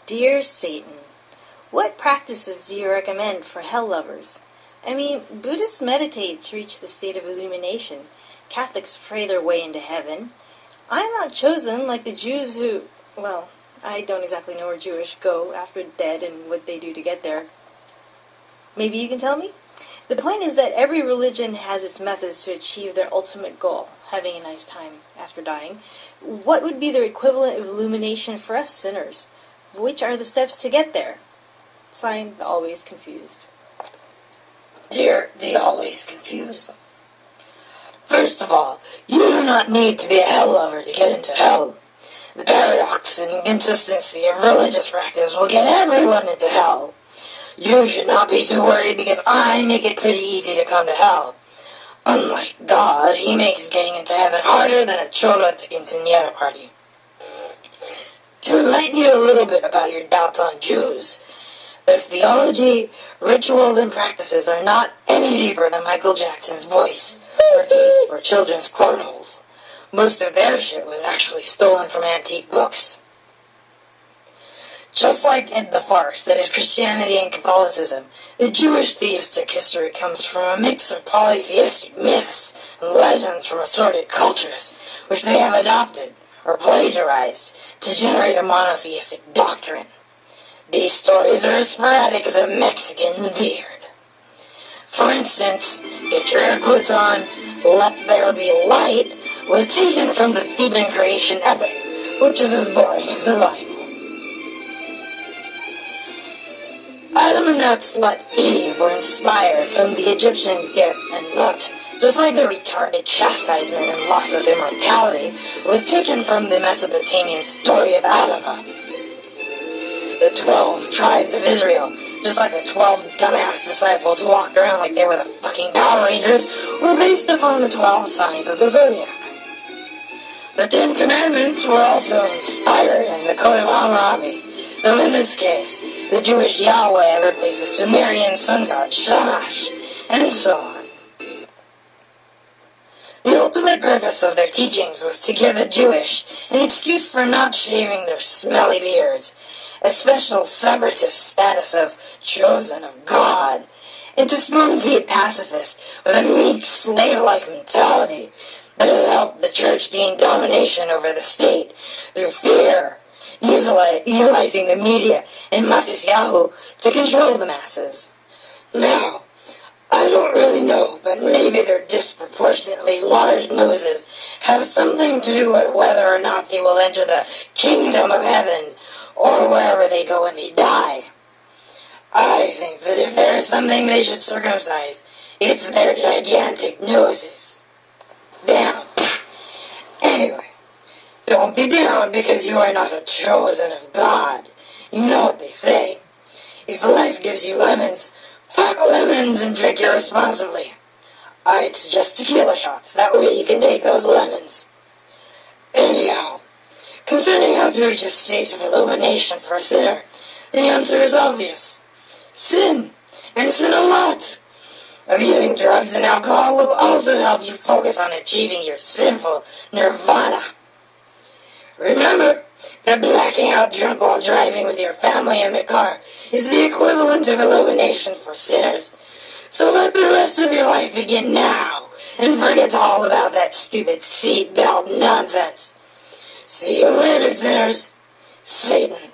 Dear Satan, what practices do you recommend for hell lovers? I mean, Buddhists meditate to reach the state of illumination. Catholics pray their way into heaven. I'm not chosen like the Jews who, well, I don't exactly know where Jewish go after dead and what they do to get there. Maybe you can tell me? The point is that every religion has its methods to achieve their ultimate goal, having a nice time after dying. What would be the equivalent of illumination for us sinners? Which are the steps to get there? Signed, the Always Confused. Dear the Always Confused. First of all, you do not need to be a hell lover to get into hell. The paradox and inconsistency of religious practice will get everyone into hell. You should not be too worried because I make it pretty easy to come to hell. Unlike God, he makes getting into heaven harder than a cholo at the quinceañera party. To enlighten you a little bit about your doubts on Jews, their theology, rituals, and practices are not any deeper than Michael Jackson's voice or taste for children's cornholes. Most of their shit was actually stolen from antique books. Just like in the farce that is Christianity and Catholicism, the Jewish theistic history comes from a mix of polytheistic myths and legends from assorted cultures, which they have adopted or plagiarized to generate a monotheistic doctrine. These stories are as sporadic as a Mexican's beard. For instance, get your air quotes on, Let There Be Light was taken from the Theban creation epic, which is as boring as the Bible. Adam and Nut Eve were inspired from the Egyptian Geb and Nut, just like the retarded chastisement and loss of immortality was taken from the Mesopotamian story of Adama. The 12 tribes of Israel, just like the 12 dumbass disciples who walked around like they were the fucking Power Rangers, were based upon the 12 signs of the zodiac. The 10 Commandments were also inspired in the Code of Hammurabi, though in this case, the Jewish Yahweh replaced the Sumerian sun god Shamash, and so on. The ultimate purpose of their teachings was to give the Jewish an excuse for not shaving their smelly beards, a special separatist status of chosen of God, and to spoon-feed pacifists with a meek, slave-like mentality that has helped the church gain domination over the state through fear, utilizing the media and Matisyahu to control the masses. Now, I don't really know, but maybe their disproportionately large noses have something to do with whether or not they will enter the kingdom of heaven or wherever they go when they die. I think that if there is something they should circumcise, it's their gigantic noses. Damn. Anyway, don't be down because you are not a chosen of God. You know what they say. If life gives you lemons, fuck lemons and drink irresponsibly. I'd suggest tequila shots, that way you can take those lemons. Anyhow, concerning how to reach a state of illumination for a sinner, the answer is obvious. Sin, and sin a lot. Abusing drugs and alcohol will also help you focus on achieving your sinful nirvana. Remember that blacking out drunk while driving with your family in the car is the equivalent of illumination for sinners. So let the rest of your life begin now, and forget all about that stupid seatbelt nonsense. See you later, sinners. Satan.